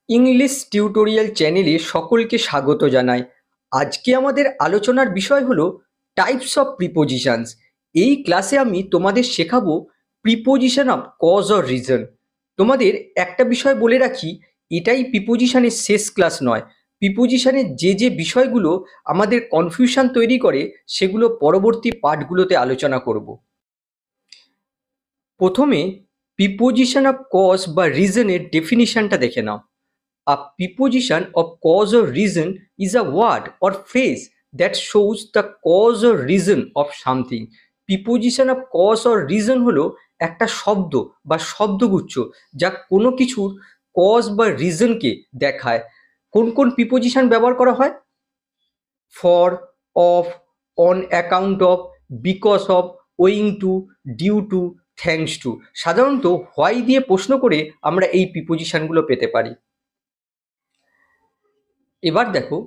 English tutorial চ্যানেলে সকলকে স্বাগত জানাই। আজকে আমাদের আলোচনার বিষয় হলো টাইপস অফ প্রিপোজিশনস। এই ক্লাসে আমি তোমাদের শেখাবো preposition of cause or reason. তোমাদের একটা বিষয় বলে রাখি, এটাই প্রিপোজিশনের শেষ ক্লাস নয়। প্রিপোজিশনের যে বিষয়গুলো আমাদের কনফিউশন তৈরি করে সেগুলো পরবর্তী পার্টগুলোতে আলোচনা করব। প্রথমে প্রিপোজিশন অফ কজ বা রিজনের ডেফিনিশনটা দেখে নাও। A preposition of cause or reason is a word or phrase that shows the cause or reason of something. Preposition of cause or reason হলো একটা শব্দ বা শব্দগুচ্ছ যা কোনো কিছুর কজ বা রিজনকে দেখায়। কোন কোন প্রিপোজিশন ব্যবহার করা হয়? For, of, on account of, because of, owing to, due to, thanks to. সাধারণত হোয়াই দিয়ে প্রশ্ন করে আমরা এই প্রিপোজিশনগুলো পেতে পারি। এবার দেখো,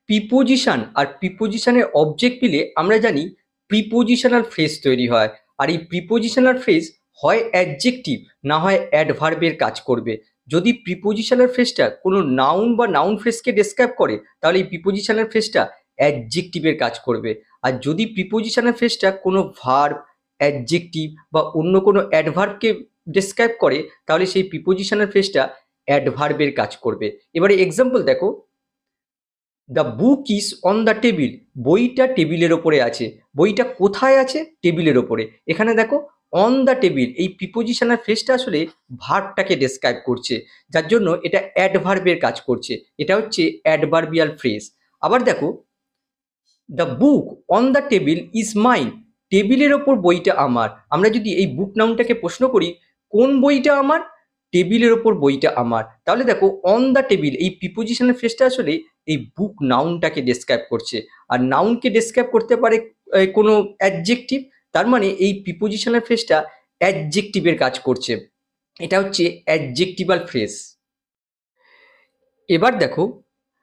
প্রিপোজিশন আর প্রিপোজিশনের অবজেক্ট মিলে আমরা জানি প্রিপোজিশনাল ফ্রেজ তৈরি হয়। আর এই প্রিপোজিশনাল ফ্রেজ হয় অ্যাডজেক্টিভ না হয় অ্যাডভার্বের কাজ করবে। যদি প্রিপোজিশনাল ফ্রেজটা কোনো নাউন বা নাউন ফ্রেজকে ডেসক্রাইব করে তাহলে এই প্রিপোজিশনাল ফ্রেজটা অ্যাডজেক্টিভের কাজ করবে। আর যদি প্রিপোজিশনাল ফ্রেজটা কোনো ভার্ব, অ্যাডজেক্টিভ বা অন্য কোনো অ্যাডভার্বকে ডেসক্রাইব করে তাহলে সেই প্রিপোজিশনাল ফ্রেজটা অ্যাডভার্বের কাজ করবে। এবারে এক্সাম্পল দেখো, the book is on the table. বইটা টেবিলের ওপরে আছে। বইটা কোথায় আছে? টেবিলের ওপরে। এখানে দেখো অন দ্য টেবিল, এই প্রিপোজিশনাল ফ্রেজটা আসলে ভার্বটাকে ডেসক্রাইব করছে, যার জন্য এটা অ্যাডভার্বের কাজ করছে। এটা হচ্ছে অ্যাডভার্বিয়াল ফ্রেজ। আবার দেখো, the book on the table is mine. টেবিলের ওপর বইটা আমার। আমরা যদি এই বুক নাউনটাকে প্রশ্ন করি কোন বইটা আমার? টেবিলের ওপর বইটা আমার। তাহলে দেখো অন দ্য টেবিল এই প্রিপোজিশনাল ফ্রেজটা আসলে এই বুক নাউনটাকে ডেসক্রাইব করছে। আর নাউনকে ডেসক্রাইব করতে পারে কোনো অ্যাডজেক্টিভ, তার মানে এই প্রিপোজিশনাল ফ্রেজটা অ্যাডজেক্টিভের কাজ করছে। এটা হচ্ছে অ্যাডজেক্টিভাল ফ্রেজ। এবার দেখো,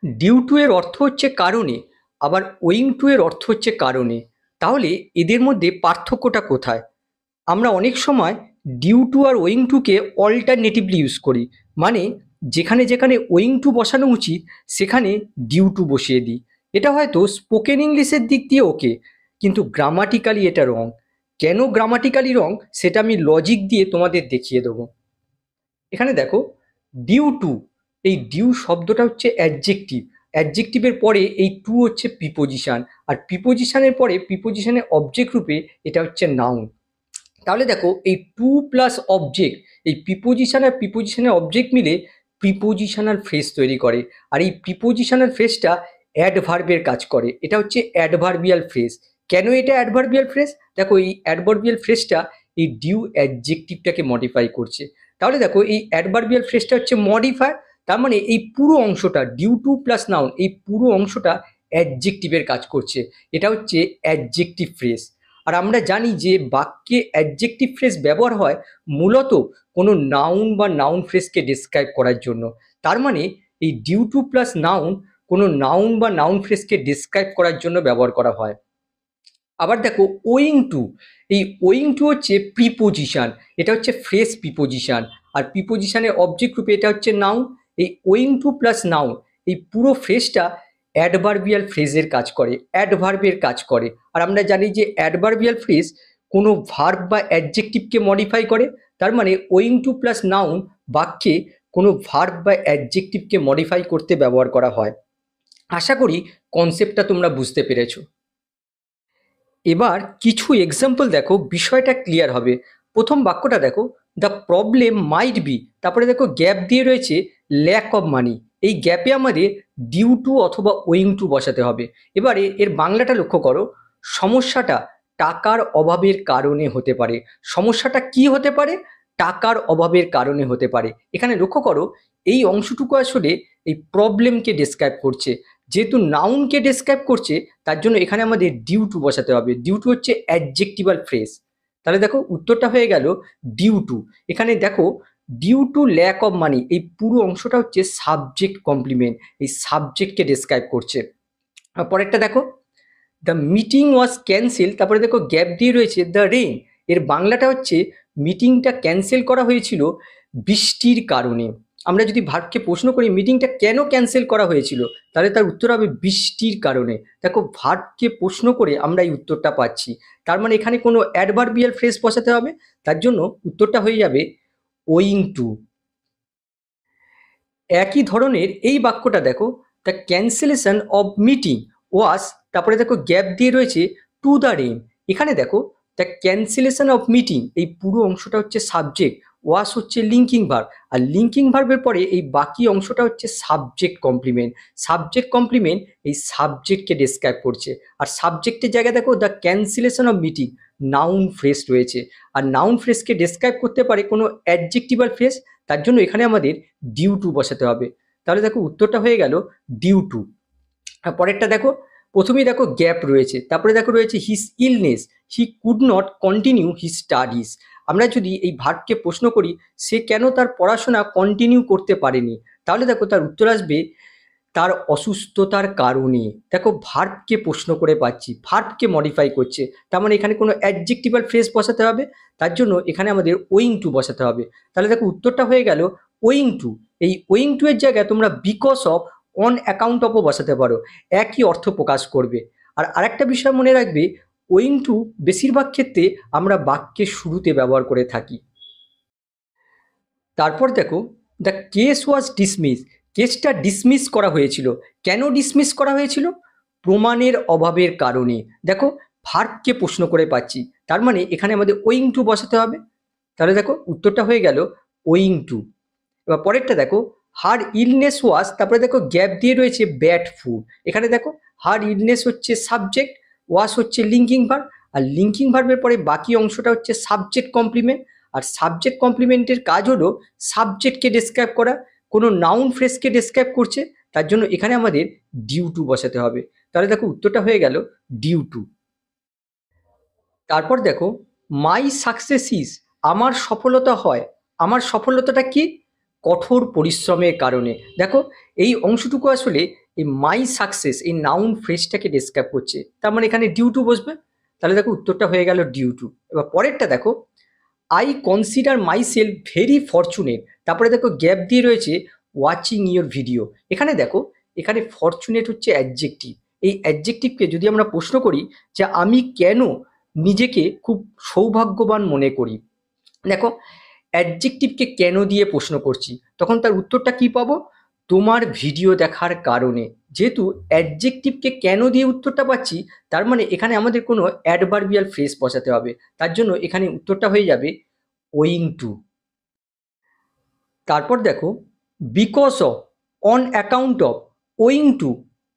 ডিউ টু এর অর্থ হচ্ছে কারণে, আবার ওয়িং টু এর অর্থ হচ্ছে কারণে। তাহলে এদের মধ্যে পার্থক্যটা কোথায়? আমরা অনেক সময় ডিউ টু আর ওয়িং টুকে অল্টারনেটিভলি ইউজ করি, মানে যেখানে যেখানে ওয়িং টু বসানো উচিত সেখানে ডিউ টু বসিয়ে দিই। এটা হয়তো স্পোকেন ইংলিশের দিক দিয়ে ওকে, কিন্তু গ্রামাটিক্যালি এটা রং। কেন গ্রামাটিক্যালি রং সেটা আমি লজিক দিয়ে তোমাদের দেখিয়ে দেবো। এখানে দেখো, ডিউ টু, এই ডিউ শব্দটা হচ্ছে অ্যাডজেক্টিভ। অ্যাডজেক্টিভের পরে এই টু হচ্ছে প্রিপোজিশন, আর প্রিপোজিশনের পরে প্রিপোজিশনের অবজেক্ট রূপে এটা হচ্ছে নাউন। তাহলে দেখো এই টু প্লাস অবজেক্ট, এই প্রিপোজিশন আর প্রিপোজিশনের অবজেক্ট মিলে প্রিপোজিশনাল ফ্রেজ তৈরি করে। আর এই প্রিপোজিশনাল ফ্রেজটা অ্যাডভার্বের কাজ করে। এটা হচ্ছে অ্যাডভার্বিয়াল ফ্রেজ। কেন এটা অ্যাডভার্বিয়াল ফ্রেজ? দেখো এই অ্যাডভার্বিয়াল ফ্রেজটা এই ডিউ অ্যাডজেক্টিভটাকে মডিফাই করছে। তাহলে দেখো এই অ্যাডভার্বিয়াল ফ্রেজটা হচ্ছে মডিফায়ার, তার মানে এই পুরো অংশটা ডিউ টু প্লাস নাউন, এই পুরো অংশটা অ্যাডজেক্টিভের কাজ করছে। এটা হচ্ছে অ্যাডজেক্টিভ ফ্রেজ। আর আমরা জানি যে বাক্যে অ্যাডজেক্টিভ ফ্রেজ ব্যবহার হয় মূলত কোনো নাউন বা নাউন ফ্রেজকে ডেসক্রাইব করার জন্য। তার মানে এই ডিউ টু প্লাস নাউন কোনো নাউন বা নাউন ফ্রেজকে ডেসক্রাইব করার জন্য ব্যবহার করা হয়। আবার দেখো ওয়িং টু, এই ওয়িং টু হচ্ছে প্রিপোজিশন, এটা হচ্ছে ফ্রেজ প্রিপোজিশন। আর প্রিপোজিশনের অবজেক্ট রূপে এটা হচ্ছে নাউন। এই ওয়িং টু প্লাস নাউন, এই পুরো ফ্রেজটা অ্যাডভার্বিয়াল ফ্রেজের কাজ করে, অ্যাডভার্বের কাজ করে। আর আমরা জানি যে অ্যাডভার্বিয়াল ফ্রেজ কোনো ভার্ব বা অ্যাডজেক্টিভকে মডিফাই করে। তার মানে ওয়িং টু প্লাস নাউন বাক্যে কোনো ভার্ব বা অ্যাডজেক্টিভকে মডিফাই করতে ব্যবহার করা হয়। আশা করি কনসেপ্টটা তোমরা বুঝতে পেরেছো। এবার কিছু এক্সাম্পল দেখো, বিষয়টা ক্লিয়ার হবে। প্রথম বাক্যটা দেখো, দ্য প্রবলেম মাইট বি, তারপরে দেখো গ্যাপ দিয়ে রয়েছে ল্যাক অফ মানি। এই গ্যাপে আমাদের ডিউ টু অথবা ওয়িং টু বসাতে হবে। এবারে এর বাংলাটা লক্ষ্য করো, সমস্যাটা টাকার অভাবের কারণে হতে পারে। সমস্যাটা কি হতে পারে? টাকার অভাবের কারণে হতে পারে। এখানে লক্ষ্য করো এই অংশটুকু আসলে এই প্রবলেমকে ডেসক্রাইব করছে। যেহেতু নাউনকে ডেসক্রাইব করছে তার জন্য এখানে আমাদের ডিউ টু বসাতে হবে। ডিউ টু হচ্ছে অ্যাডজেক্টিভাল ফ্রেজ। তাহলে দেখো উত্তরটা হয়ে গেল ডিউ টু। এখানে দেখো due to lack of money, এই পুরো অংশটা হচ্ছে সাবজেক্ট কমপ্লিমেন্ট, এই সাবজেক্টকে ডেসক্রাইব করছে। আর পরেরটা দেখো, দ্য মিটিং ওয়াজ ক্যান্সেল, তারপরে দেখো গ্যাপ দিয়ে রয়েছে দ্য রেইন। এর বাংলাটা হচ্ছে মিটিংটা ক্যান্সেল করা হয়েছিল বৃষ্টির কারণে। আমরা যদি ভার্বকে প্রশ্ন করি মিটিংটা কেন ক্যান্সেল করা হয়েছিল, তাহলে তার উত্তর হবে বৃষ্টির কারণে। দেখো ভার্বকে প্রশ্ন করে আমরা এই উত্তরটা পাচ্ছি, তার মানে এখানে কোনো অ্যাডভার্বিয়াল ফ্রেজ বসাতে হবে, তার জন্য উত্তরটা হয়ে যাবে ওয়িং টু। একই ধরনের এই বাক্যটা দেখো, দ্য ক্যান্সেলেশন অফ মিটিং ওয়াজ, তারপরে দেখো গ্যাপ দিয়ে রয়েছে টু দ্য রেইন। এখানে দেখো দ্য ক্যান্সেলেশন অফ মিটিং, এই পুরো অংশটা হচ্ছে সাবজেক্ট, ওয়াজ হচ্ছে লিঙ্কিং ভার্ব, আর লিঙ্কিং ভার্বের পরে এই বাকি অংশটা হচ্ছে সাবজেক্ট কমপ্লিমেন্ট। সাবজেক্ট কমপ্লিমেন্ট এই সাবজেক্টকে ডেসক্রাইব করছে, আর সাবজেক্টের জায়গায় দেখো the cancellation of meeting noun phrase রয়েছে, আর নাউন ফ্রেজকে ডেসক্রাইব করতে পারে কোনো অ্যাডজেক্টিভাল ফ্রেজ, তার জন্য এখানে আমাদের ডিউ টু বসাতে হবে। তাহলে দেখো উত্তরটা হয়ে গেল ডিউ টু। আর পরেরটা দেখো, প্রথমেই দেখো গ্যাপ রয়েছে, তারপরে দেখো রয়েছে his illness, he could not continue his studies. আমরা যদি এই ভার্বকে প্রশ্ন করি সে কেন তার পড়াশোনা কন্টিনিউ করতে পারেনি, তাহলে দেখো তার উত্তর আসবে তার অসুস্থতার কারণে। দেখো ভার্বকে প্রশ্ন করে পাচ্ছি, ভার্বকে মডিফাই করছে, তার মানে এখানে কোনো অ্যাডজেক্টিভাল ফ্রেজ বসাতে হবে, তার জন্য এখানে আমাদের ওয়িং টু বসাতে হবে। তাহলে দেখো উত্তরটা হয়ে গেল ওয়িং টু। এই ওয়িং টু এর জায়গায় তোমরা বিকজ অফ, অন অ্যাকাউন্ট অফও বসাতে পারো, একই অর্থ প্রকাশ করবে। আর আরেকটা বিষয় মনে রাখবে, ওয়িং টু বেশিরভাগ ক্ষেত্রে আমরা বাক্যের শুরুতে ব্যবহার করে থাকি। তারপর দেখো দ্য কেস ওয়াজ ডিসমিস, কেসটা ডিসমিস করা হয়েছিল। কেন ডিসমিস করা হয়েছিল? প্রমাণের অভাবের কারণে। দেখো ভার্বকে প্রশ্ন করে পাচ্ছি, তার মানে এখানে আমাদের ওয়িং টু বসাতে হবে। তাহলে দেখো উত্তরটা হয়ে গেল ওয়িং টু। এবার পরেরটা দেখো, হার ইলনেস ওয়াজ, তারপরে দেখো গ্যাপ দিয়ে রয়েছে ব্যাড ফুড। এখানে দেখো হার ইলনেস হচ্ছে সাবজেক্ট, ওয়াজ হচ্ছে লিঙ্কিং ভার্ব, আর লিঙ্কিং ভার্বের পরে বাকি অংশটা হচ্ছে সাবজেক্ট কমপ্লিমেন্ট, আর সাবজেক্ট কমপ্লিমেন্টের কাজ হলো সাবজেক্টকে ডেসক্রাইব করা, কোনো নাউন ফ্রেজকে ডেসক্রাইব করছে, তার জন্য এখানে আমাদের ডিউ টু বসাতে হবে। তাহলে দেখো উত্তরটা হয়ে গেল ডিউ টু। তারপর দেখো মাই সাকসেস ইজ, আমার সফলতা হয়। আমার সফলতাটা কি? কঠোর পরিশ্রমের কারণে। দেখো এই অংশটুকু আসলে এই মাই সাকসেস এই নাউন ফ্রেজটাকে ডেসক্রাইব করছে, তার মানে এখানে ডিউ টু বসবে। তাহলে দেখো উত্তরটা হয়ে গেল ডিউ টু। এবার পরেরটা দেখো, I consider my self very fortunate, তারপরে দেখো গ্যাপ দিয়ে রয়েছে ওয়াচিং ইয়োর ভিডিও। এখানে দেখো এখানে ফরচুনেট হচ্ছে অ্যাডজেক্টিভ, এই অ্যাডজেক্টিভকে যদি আমরা প্রশ্ন করি যে আমি কেন নিজেকে খুব সৌভাগ্যবান মনে করি, দেখো অ্যাডজেক্টিভকে কেন দিয়ে প্রশ্ন করছি, তখন তার উত্তরটা কি পাবো? তোমার ভিডিও দেখার কারণে। যেহেতু অ্যাডজেক্টিভকে কেন দিয়ে উত্তরটা পাচ্ছি, তার মানে এখানে আমাদের কোনো অ্যাডভার্বিয়াল ফ্রেজ বসাতে হবে, তার জন্য এখানে উত্তরটা হয়ে যাবে ওয়িং টু। তারপর দেখো because of, on account of, owing two,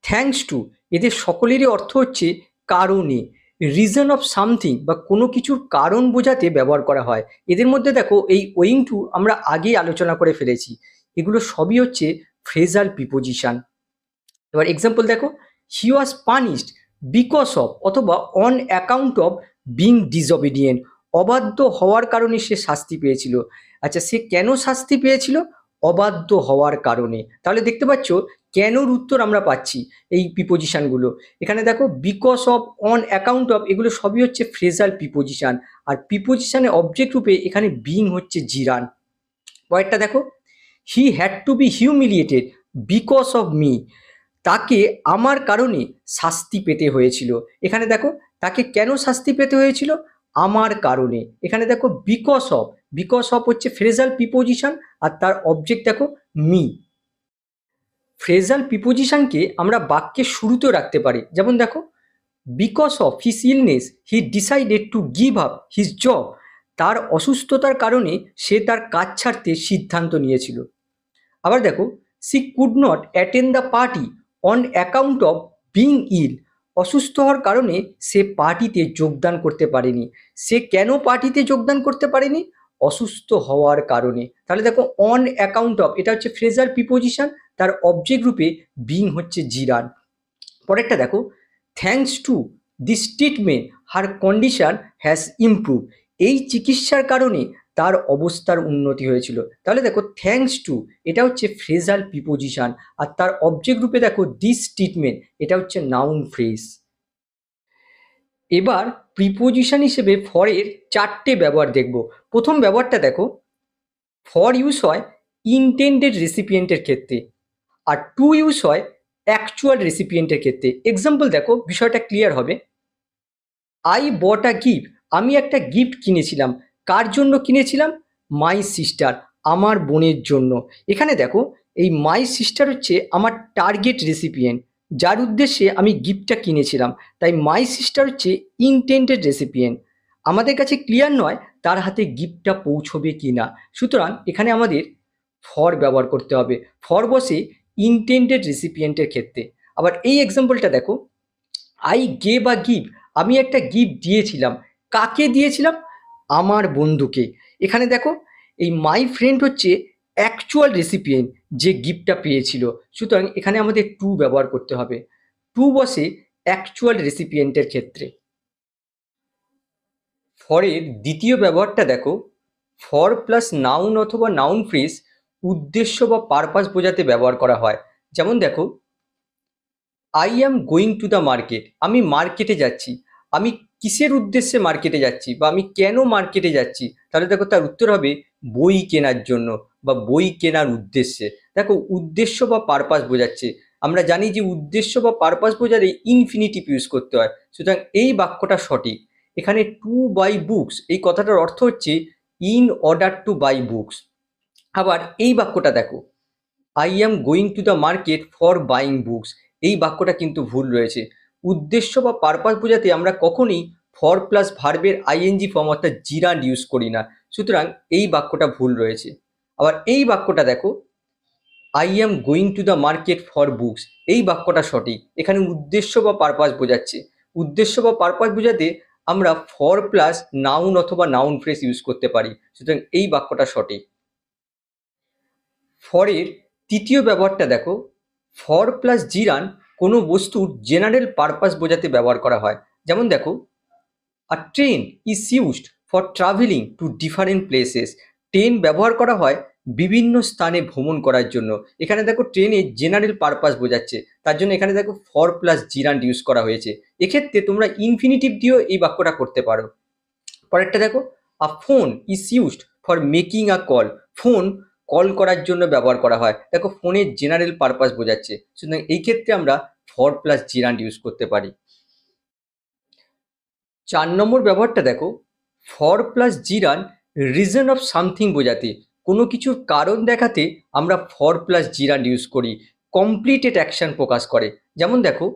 thanks two, এদের সকলেরই অর্থ হচ্ছে কারণে। রিজন অফ সামথিং বা কোনো কিছুর কারণ বোঝাতে ব্যবহার করা হয়। এদের মধ্যে দেখো এই ওয়িং টু আমরা আগেই আলোচনা করে ফেলেছি, এগুলো সবই হচ্ছে ফ্রেজাল প্রিপোজিশন। এবার এক্সাম্পল দেখো, he was punished because of, অথবা on account of being disobedient, অবাধ্য হওয়ার কারণে সে শাস্তি পেয়েছিল। আচ্ছা সে কেন শাস্তি পেয়েছিল? অবাধ্য হওয়ার কারণে। তাহলে দেখতে পাচ্ছ কেনর উত্তর আমরা পাচ্ছি এই প্রিপোজিশনগুলো। এখানে দেখো because of, on account of, এগুলো সবই হচ্ছে ফ্রেজাল প্রিপোজিশন, আর প্রিপোজিশনের অবজেক্ট রূপে এখানে বিং হচ্ছে জিরান। পরেরটা দেখো, he had to be humiliated because of me, তাকে আমার কারণে শাস্তি পেতে হয়েছিল। এখানে দেখো তাকে কেন শাস্তি পেতে হয়েছিল? আমার কারণে। এখানে দেখো বিকজ অফ, বিকজ অফ হচ্ছে ফ্রেজাল প্রিপোজিশন, আর তার অবজেক্ট দেখো মি। ফ্রেজাল প্রিপোজিশনকে আমরা বাক্যের শুরুতেও রাখতে পারি, যেমন দেখো because of his illness he decided to give up his job, তার অসুস্থতার কারণে সে তার কাজ ছাড়তে সিদ্ধান্ত নিয়েছিল। আবার দেখো she could not attend the party on account of being ill, অসুস্থ হওয়ার কারণে সে পার্টিতে যোগদান করতে পারেনি। সে কেন পার্টিতে যোগদান করতে পারেনি? অসুস্থ হওয়ার কারণে। তাহলে দেখো অন অ্যাকাউন্ট অফ এটা হচ্ছে ফ্রেজাল প্রিপোজিশন, তার অবজেক্ট রূপে বিং হচ্ছে জিরান। পরেরটা দেখো, thanks to this treatment her condition has improve, এই চিকিৎসার কারণে তার অবস্থার উন্নতি হয়েছিল। তাহলে দেখো থ্যাঙ্কস টু এটা হচ্ছে ফ্রেজাল প্রিপোজিশন, আর তার অবজেক্ট রূপে দেখো দিস ট্রিটমেন্ট এটা হচ্ছে নাউন ফ্রেজ। এবার প্রিপোজিশন হিসেবে ফরের চারটে ব্যবহার দেখব। প্রথম ব্যবহারটা দেখো, ফর ইউজ হয় ইনটেন্ডেড রেসিপিয়েন্টের ক্ষেত্রে, আর টু ইউজ হয় অ্যাকচুয়াল রেসিপিয়েন্টের ক্ষেত্রে। এক্সাম্পল দেখো, বিষয়টা ক্লিয়ার হবে। আই বট আ গিফট, আমি একটা গিফট কিনেছিলাম। কার জন্য কিনেছিলাম? মাই সিস্টার, আমার বোনের জন্য। এখানে দেখো, এই মাই সিস্টার হচ্ছে আমার টার্গেট রেসিপিয়েন্ট, যার উদ্দেশ্যে আমি গিফটটা কিনেছিলাম। তাই মাই সিস্টার হচ্ছে ইনটেন্ডেড রেসিপিয়েন্ট। আমাদের কাছে ক্লিয়ার নয় তার হাতে গিফটটা পৌঁছবে কি না, সুতরাং এখানে আমাদের ফর ব্যবহার করতে হবে। ফর বসে ইনটেন্ডেড রেসিপিয়েন্টের ক্ষেত্রে। আবার এই এক্সাম্পলটা দেখো, আই গেভ আ গিফট, আমি একটা গিফট দিয়েছিলাম। কাকে দিয়েছিলাম? আমার বন্ধুকে। এখানে দেখো, এই মাই ফ্রেন্ড হচ্ছে অ্যাকচুয়াল রেসিপিয়েন্ট যে গিফটটা পেয়েছিল, সুতরাং এখানে আমাদের টু ব্যবহার করতে হবে। টু বসে অ্যাকচুয়াল রেসিপিয়েন্টের ক্ষেত্রে। ফরের দ্বিতীয় ব্যবহারটা দেখো, ফর প্লাস নাউন অথবা নাউন ফ্রেজ উদ্দেশ্য বা পারপাস বোঝাতে ব্যবহার করা হয়। যেমন দেখো, I am going to the market, আমি মার্কেটে যাচ্ছি। আমি কিসের উদ্দেশ্যে মার্কেটে যাচ্ছি বা আমি কেন মার্কেটে যাচ্ছি? তাহলে দেখো, তার উত্তর হবে বই কেনার জন্য বা বই কেনার উদ্দেশ্যে। দেখো, উদ্দেশ্য বা পারপাস বোঝাচ্ছে। আমরা জানি যে উদ্দেশ্য বা পারপাস বোঝালে ইনফিনিটিভ ইউজ করতে হয়, সুতরাং এই বাক্যটা সঠিক। এখানে টু বাই বুকস, এই কথাটার অর্থ হচ্ছে in order to buy books. আবার এই বাক্যটা দেখো, I am going to the market for buying books, এই বাক্যটা কিন্তু ভুল রয়েছে। উদ্দেশ্য বা পারপাস বোঝাতে আমরা কখনোই ফর প্লাস ভার্বের আইএনজি ফর্ম অর্থাৎ জিরান্ড ইউজ করি না, সুতরাং এই বাক্যটা ভুল রয়েছে। আবার এই বাক্যটা দেখো, I am going to the market for books, এই বাক্যটা সঠিক। এখানে উদ্দেশ্য বা পারপাস বোঝাচ্ছে। উদ্দেশ্য বা পারপাস বোঝাতে আমরা ফর প্লাস নাউন অথবা নাউন ফ্রেজ ইউজ করতে পারি, সুতরাং এই বাক্যটা সঠিক। ফরের তৃতীয় ব্যবহারটা দেখো, ফর প্লাস জিরান কোনো বস্তুর জেনারেল পারপাস বোঝাতে ব্যবহার করা হয়। যেমন দেখো, a train is used for travelling to different places, train ব্যবহার করা হয় বিভিন্ন স্থানে ভ্রমণ করার জন্য। এখানে দেখো, ট্রেনে জেনারেল পারপাস বোঝাচ্ছে, তার জন্য এখানে দেখো ফর প্লাস জিরান্ড ইউজ করা হয়েছে। এক্ষেত্রে তোমরা ইনফিনিটিভ দিয়েও এই বাক্যটা করতে পারো। পরেরটা দেখো, a phone is used for making a call, phone call করার জন্য ব্যবহার করা হয়। দেখো, ফোনের জেনারেল পারপাস বোঝাচ্ছে, সুতরাং এই ক্ষেত্রে আমরা ফর প্লাস জিরান্ড ইউজ করতে পারি। 4 নম্বর ব্যবহারটা দেখো, for plus gerund reason of something বোঝাতে, কোনো কিছুর কারণ দেখাতে আমরা ফর প্লাস জিরান্ড ইউজ করি। কমপ্লিটেড অ্যাকশন প্রকাশ করে। যেমন দেখো,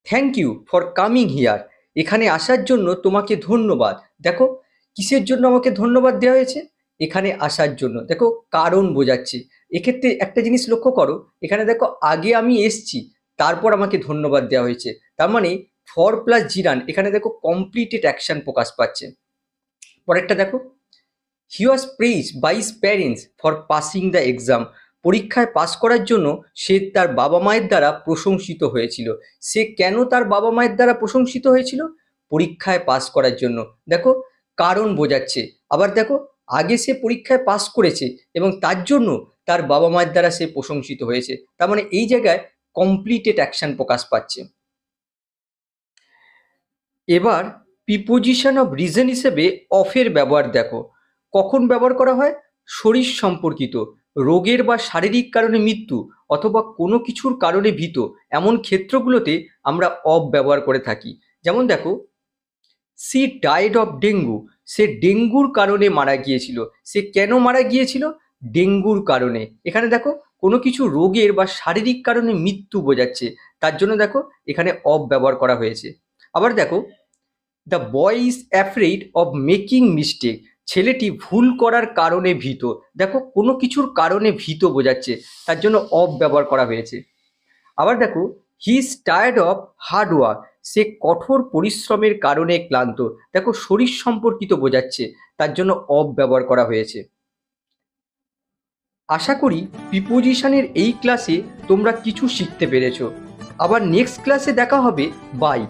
thank you for coming here, এখানে আসার জন্য তোমাকে ধন্যবাদ। দেখো, কিসের জন্য আমাকে ধন্যবাদ দেওয়া হয়েছে? এখানে আসার জন্য। দেখো, কারণ বোঝাচ্ছে। এক্ষেত্রে একটা জিনিস লক্ষ্য করো, এখানে দেখো আগে আমি এসছি, তারপর আমাকে ধন্যবাদ দেওয়া হয়েছে। তার মানে ফর প্লাস জিরান এখানে দেখো কমপ্লিটেড অ্যাকশন প্রকাশ পাচ্ছে। পরেরটা দেখো, he was praise by his parents for passing the exam, পরীক্ষায় পাস করার জন্য সে তার বাবা মায়ের দ্বারা প্রশংসিত হয়েছিল। সে কেন তার বাবা মায়ের দ্বারা প্রশংসিত হয়েছিল? পরীক্ষায় পাস করার জন্য। দেখো, কারণ বোঝাচ্ছে। আবার দেখো, আগে সে পরীক্ষায় পাস করেছে এবং তার জন্য তার বাবা মায়ের দ্বারা সে প্রশংসিত হয়েছে। তার মানে এই জায়গায় কমপ্লিটেড অ্যাকশন প্রকাশ পাচ্ছে। এবার প্রিপোজিশন অফ রিজন হিসেবে অফের ব্যবহার দেখো। কখন ব্যবহার করা হয়? শরীর সম্পর্কিত, রোগের বা শারীরিক কারণে মৃত্যু অথবা কোনো কিছুর কারণে ভীত, এমন ক্ষেত্রগুলোতে আমরা অফ ব্যবহার করে থাকি। যেমন দেখো, সি ডাইড অফ ডেঙ্গু, সে ডেঙ্গুর কারণে মারা গিয়েছিল। সে কেন মারা গিয়েছিল? ডেঙ্গুর কারণে। এখানে দেখো, কোনো কিছু রোগের বা শারীরিক কারণে মৃত্যু বোঝাচ্ছে, তার জন্য দেখো এখানে অফ ব্যবহার করা হয়েছে। আবার দেখো, the boy is afraid of making mistake, ছেলেটি ভুল করার কারণে ভীত। দেখো, কোনো কিছুর কারণে ভীত বোঝাচ্ছে, তার জন্য অফ ব্যবহার করা হয়েছে। আবার দেখো, he is tired of hard work, সে কঠোর পরিশ্রমের কারণে ক্লান্ত। দেখো, শরীর সম্পর্কিত বোঝাচ্ছে, তার জন্য অফ ব্যবহার করা হয়েছে। আশা করি প্রিপোজিশনের এই ক্লাসে তোমরা কিছু শিখতে পেরেছো। আবার নেক্সট ক্লাসে দেখা হবে। বাই।